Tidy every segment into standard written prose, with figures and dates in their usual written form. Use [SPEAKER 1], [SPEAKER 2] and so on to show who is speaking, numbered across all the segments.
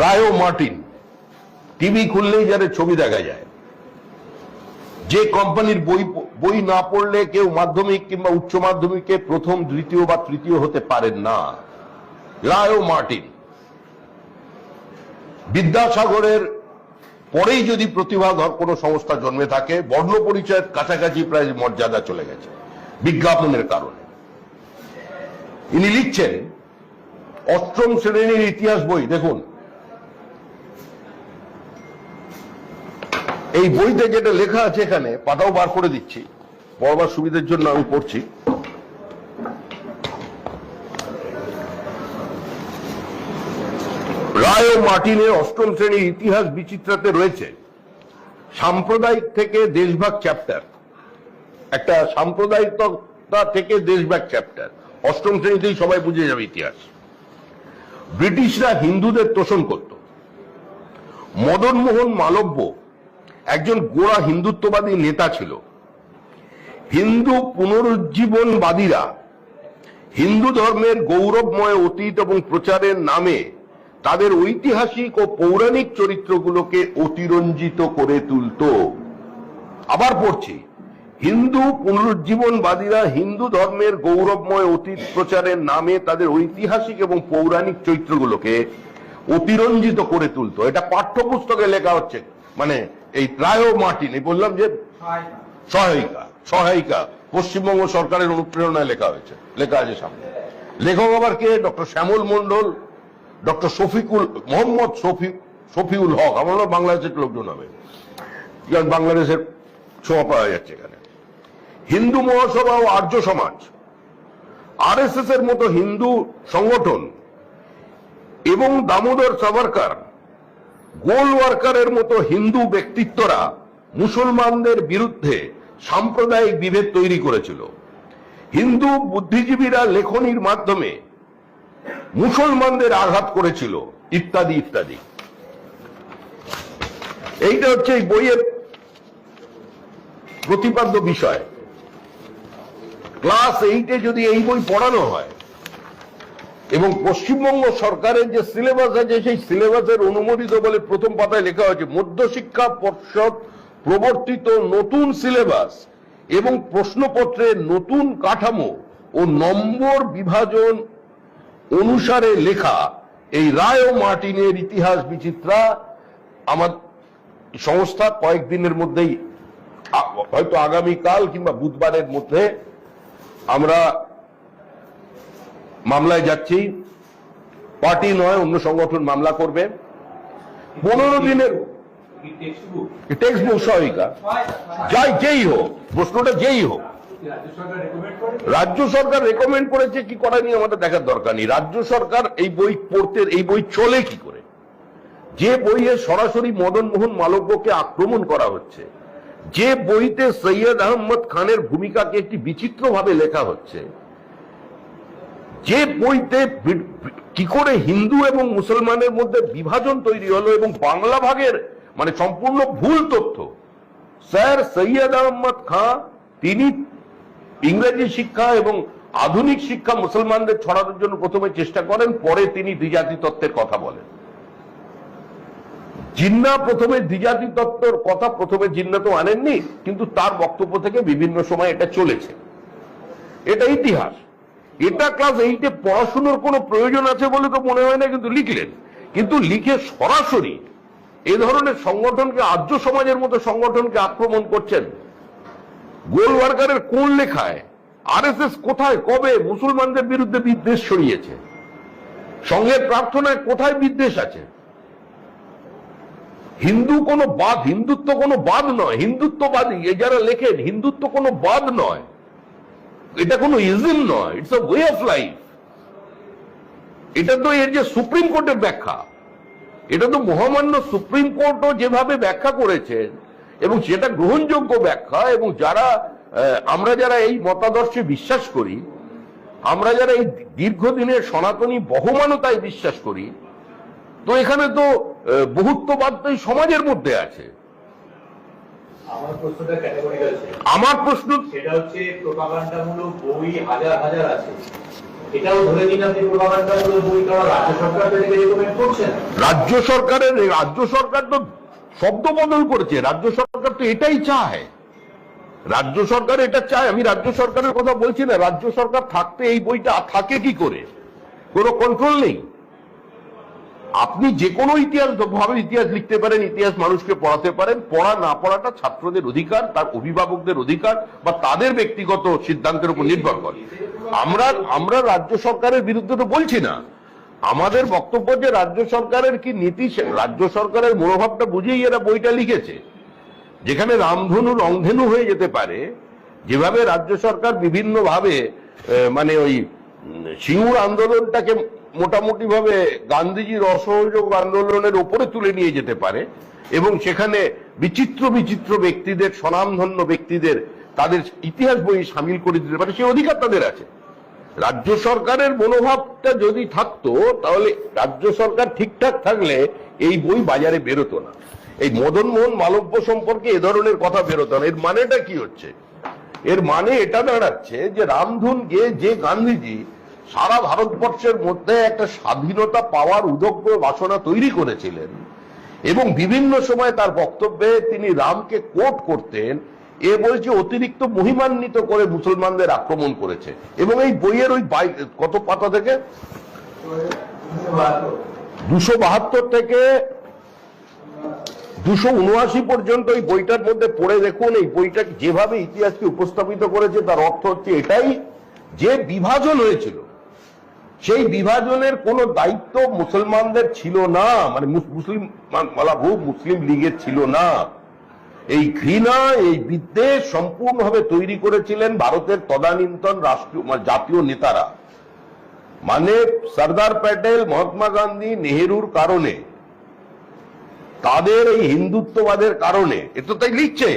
[SPEAKER 1] Rayo Martin, TV খুললেই যাদের ছবি দেখা যায়, যে কোম্পানির বই না পড়লে কেউ মাধ্যমিক কিংবা উচ্চ মাধ্যমিকে প্রথম, দ্বিতীয় বা তৃতীয় হতে পারেন না। রায়ো মার্টিন বিদ্যাসাগরের পরেই যদি প্রতিভাধর কোন সংস্থা জন্মে থাকে, বর্ণ পরিচয়ের কাছাকাছি প্রায় মর্যাদা চলে গেছে বিজ্ঞাপনের কারণে। ইনি লিখছেন অষ্টম শ্রেণীর ইতিহাস বই। দেখুন এই বইতে যেটা লেখা আছে, এখানে পাতাও বার করে দিচ্ছি পড়বার সুবিধার জন্য আমি পড়ছি। রায় ও মার্টিনের অষ্টম শ্রেণীর ইতিহাস বিচিত্রাতে রয়েছে সাম্প্রদায়িক থেকে দেশভাগ চ্যাপ্টার, একটা সাম্প্রদায়িকতা থেকে দেশভাগ চ্যাপ্টার। অষ্টম শ্রেণীতেই সবাই বুঝে যাবে ইতিহাস। ব্রিটিশরা হিন্দুদের তোষণ করত। মদন মোহন মালব্য একজন গোঁড়া হিন্দুত্ববাদী নেতা ছিল। হিন্দু পুনরুজ্জীবনবাদীরা হিন্দু ধর্মের গৌরবময় অতীত এবং প্রচারের নামে তাদের ঐতিহাসিক ও পৌরাণিক চরিত্রগুলোকে অতিরঞ্জিত করে তুলত। আবার পড়ছি, হিন্দু পুনরুজ্জীবনবাদীরা হিন্দু ধর্মের গৌরবময় অতীত প্রচারের নামে তাদের ঐতিহাসিক এবং পৌরাণিক চরিত্রগুলোকে অতিরঞ্জিত করে তুলত। এটা পাঠ্যপুস্তকে লেখা হচ্ছে, মানে এই রায়ো মার্টিন, এই বললাম যে সহায়িকা পশ্চিমবঙ্গ সরকারের অনুপ্রেরণায় লেখা হয়েছে, লেখা আছে সামনে। লেখক আবার কে? ডক্টর শ্যামল মন্ডল, ডক্টর মোহাম্মদ শফিউল হক। আমার বাংলাদেশের লোকজন হবে, বাংলাদেশের ছোঁয়া পাওয়া যাচ্ছে এখানে। হিন্দু মহাসভা ও আর্য সমাজ, আরএসএস এর মতো হিন্দু সংগঠন এবং দামোদর সাভারকার, গোলওয়ার্কারের মতো হিন্দু ব্যক্তিত্বরা মুসলমানদের বিরুদ্ধে সাম্প্রদায়িক বিভেদ তৈরি করেছিল। হিন্দু বুদ্ধিজীবীরা লেখনির মাধ্যমে মুসলমানদের আঘাত করেছিল, ইত্যাদি ইত্যাদি। এইটা হচ্ছে এই বইয়ের প্রতিপাদ্য বিষয়। ক্লাস 8-এ যদি এই বই পড়ানো হয় এবং পশ্চিমবঙ্গ সরকারের যে সিলেবাস আছে সেই সিলেবাসের অনুমোদিত বলে প্রথম পাতায় লেখা হয়েছে, মধ্যশিক্ষা পর্ষদ প্রবর্তিত নতুন সিলেবাস এবং প্রশ্নপত্রের নতুন কাঠামো ও নম্বর বিভাজন অনুসারে লেখা এই রায় ও মার্টিনের ইতিহাস বিচিত্রা আমার সংস্থা কয়েকদিনের মধ্যেই, হয়তো আগামীকাল কিংবা বুধবারের মধ্যে আমরা মামলায় যাচ্ছি। পার্টি নয়, অন্য সংগঠন মামলা করবে। 15 দিনের টেক্সট বুক সহায়িকা, যেই হোক, প্রশ্নটা যেই হোক। রাজ্য সরকার রেকমেন্ড করেছে কি করেনি আমাদের দেখার দরকার নেই। রাজ্য সরকার এই বই পড়তে, এই বই চলে কি করে? যে বইয়ে সরাসরি মদন মোহন মালব্যকে আক্রমণ করা হচ্ছে, যে বইতে সৈয়দ আহমদ খানের ভূমিকাকে একটি বিচিত্র ভাবে লেখা হচ্ছে, যে বইতে কি করে হিন্দু এবং মুসলমানের মধ্যে বিভাজন তৈরি হলো এবং বাংলা ভাগের মানে সম্পূর্ণ ভুল তথ্য। স্যার সৈয়দ আহমদ খান তিনি ইংরেজি শিক্ষা এবং আধুনিক শিক্ষা মুসলমানদের ছড়ানোর জন্য প্রথমে চেষ্টা করেন, পরে তিনি দ্বিজাতি তত্ত্বের কথা বলেন। জিন্না প্রথমে দ্বিজাতি তত্ত্বের কথা প্রথমে জিন্না তো আনেননি, কিন্তু তার বক্তব্য থেকে বিভিন্ন সময় এটা চলেছে। এটা ইতিহাস। এটা ক্লাস 8-এ পড়াশোনার কোনো প্রয়োজন আছে বলে তো মনে হয় না, কিন্তু লিখলেন। কিন্তু লিখে সরাসরি এ ধরনের সংগঠনকে, আর্য সমাজের মতো সংগঠনকে আক্রমণ করছেন। গোলওয়ার্কারের কোন লেখায় আরএসএস কোথায় কবে মুসলমানদের বিরুদ্ধে বিদ্বেষ ছড়িয়েছে? সংঘের প্রার্থনায় কোথায় বিদ্বেষ আছে? হিন্দুত্ব কোনো বাদ নয়। হিন্দুত্ববাদী যারা লেখেন, হিন্দুত্ব কোনো বাদ নয়, এটা কোনো ইজম নয়, it's a way of life. এটা তো এর যে সুপ্রিম কোর্টের ব্যাখ্যা, এটা তো মহামান্য সুপ্রিম কোর্টও যেভাবে ব্যাখ্যা করেছেন এবং সেটা গ্রহণযোগ্য ব্যাখ্যা, এবং আমরা যারা এই মতাদর্শে বিশ্বাস করি, আমরা যারা এই দীর্ঘদিনের সনাতনী বহমানতায় বিশ্বাস করি, তো এখানে তো বহুত্ববাদ তো এই সমাজের মধ্যে আছে।
[SPEAKER 2] আমার প্রশ্ন সেটা হচ্ছে, প্রোপাগান্ডামূলক বই হাজার হাজার আছে, এটাও ধরে নিন আপনি প্রভাবান্তর বই করা রাজ্য সরকার থেকে রেকমেন্ড করছেন।
[SPEAKER 1] রাজ্য সরকার তো শব্দ বদল করেছে। রাজ্য সরকার তো এটাই চায়, রাজ্য সরকার এটা চায়। আমি রাজ্য সরকারের কথা বলছি না। রাজ্য সরকার থাকতে এই বইটা থাকে কি করে? কোনো কন্ট্রোল নেই। আপনি যে কোনো ইতিহাস লিখতে পারেন, ইতিহাস মানুষকে পড়াতে পারেন। পড়া না পড়াটা ছাত্রদের অধিকার, তার অভিভাবকদের অধিকার বা তাদের ব্যক্তিগত সিদ্ধান্তের উপর নির্ভর করে। আমরা রাজ্য সরকারের বিরুদ্ধে তো বলছি না। আমাদের বক্তব্য যে রাজ্য সরকারের কি নীতি, রাজ্য সরকারের মনোভাবটা বুঝেই এরা বইটা লিখেছে। যেখানে রামধনু রংধেনু হয়ে যেতে পারে, যেভাবে রাজ্য সরকার বিভিন্ন ভাবে মানে ওই সিঙ্গুর আন্দোলনটাকে মোটামুটি ভাবে গান্ধীজির অসহযোগ আন্দোলনের উপরে তুলে নিয়ে যেতে পারে এবং সেখানে বিচিত্র বিচিত্র ব্যক্তিদের, স্বনামধন্য ব্যক্তিদের তাদের ইতিহাস বই সামিল করে দিতে পারে, সেই অধিকার তাদের আছে। রাজ্য সরকারের মনোভাবটা যদি থাকতো, তাহলে রাজ্য সরকার ঠিকঠাক থাকলে এই বই বাজারে বেরোতো না। এই মদন মোহন মালব্য সম্পর্কে এ ধরনের কথা বেরোতো না। এর মানেটা কি হচ্ছে? এর মানে এটা দাঁড়াচ্ছে যে রামধুন গেয়ে যে গান্ধীজি সারা ভারতবর্ষের মধ্যে একটা স্বাধীনতা পাওয়ার উদগ্র বাসনা তৈরি করেছিলেন এবং বিভিন্ন সময় তার বক্তব্যে তিনি রামকে কোট করতেন, এ বলছে অতিরিক্ত মহিমান্বিত করে মুসলমানদের আক্রমণ করেছে। এবং এই বইয়ের ওই কত পাতা থেকে 272 থেকে 279 পর্যন্ত এই বইটার মধ্যে পড়ে দেখুন। এই বইটা যেভাবে ইতিহাসকে উপস্থাপিত করেছে তার অর্থ হচ্ছে এটাই যে বিভাজন হয়েছিল, সেই বিভাজনের কোনো দায়িত্ব মুসলমানদের ছিল না, মানে মুসলিম লীগের ছিল না। এই ঘৃণা, এই বিদ্বেষ সম্পূর্ণভাবে তৈরি করেছিলেন ভারতের তদানীন্তন রাষ্ট্রীয় জাতীয় নেতারা, মানে সর্দার প্যাটেল, মহাত্মা গান্ধী, নেহেরুর কারণে, তাদের এই হিন্দুত্ববাদের কারণে। এটা তাই লিখছে,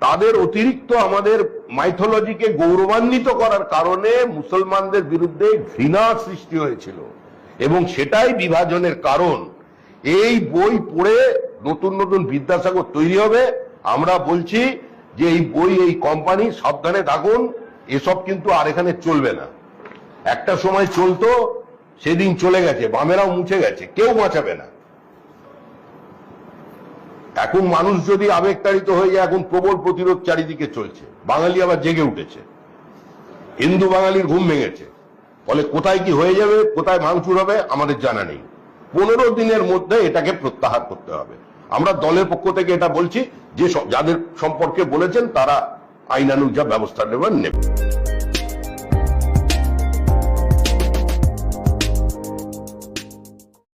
[SPEAKER 1] তাদের অতিরিক্ত আমাদের মাইথোলজিকে গৌরবান্বিত করার কারণে মুসলমানদের বিরুদ্ধে ঘৃণা সৃষ্টি হয়েছিল এবং সেটাই বিভাজনের কারণ। এই বই পড়ে নতুন নতুন বিদ্যাসাগর তৈরি হবে। আমরা বলছি যে এই বই, এই কোম্পানি সাবধানে থাকুন, এসব কিন্তু আর এখানে চলবে না। একটা সময় চলতো, সেদিন চলে গেছে, বামেরাও মুছে গেছে, কেউ বাঁচাবে না। এখন মানুষ যদি আবেগতাড়িত হয়ে যায়, এখন প্রবল প্রতিরোধ চারিদিকে চলছে। বাঙালি আবার জেগে উঠেছে, হিন্দু বাঙালির ঘুম ভেঙেছে। ফলে কোথায় কি হয়ে যাবে, কোথায় ভাঙচুর হবে আমাদের জানা নেই। 15 দিনের মধ্যে এটাকে প্রত্যাহার করতে হবে। আমরা দলের পক্ষ থেকে এটা বলছি যে যাদের সম্পর্কে বলেছেন তারা আইনানুগ যা ব্যবস্থা নেবেন নেবে।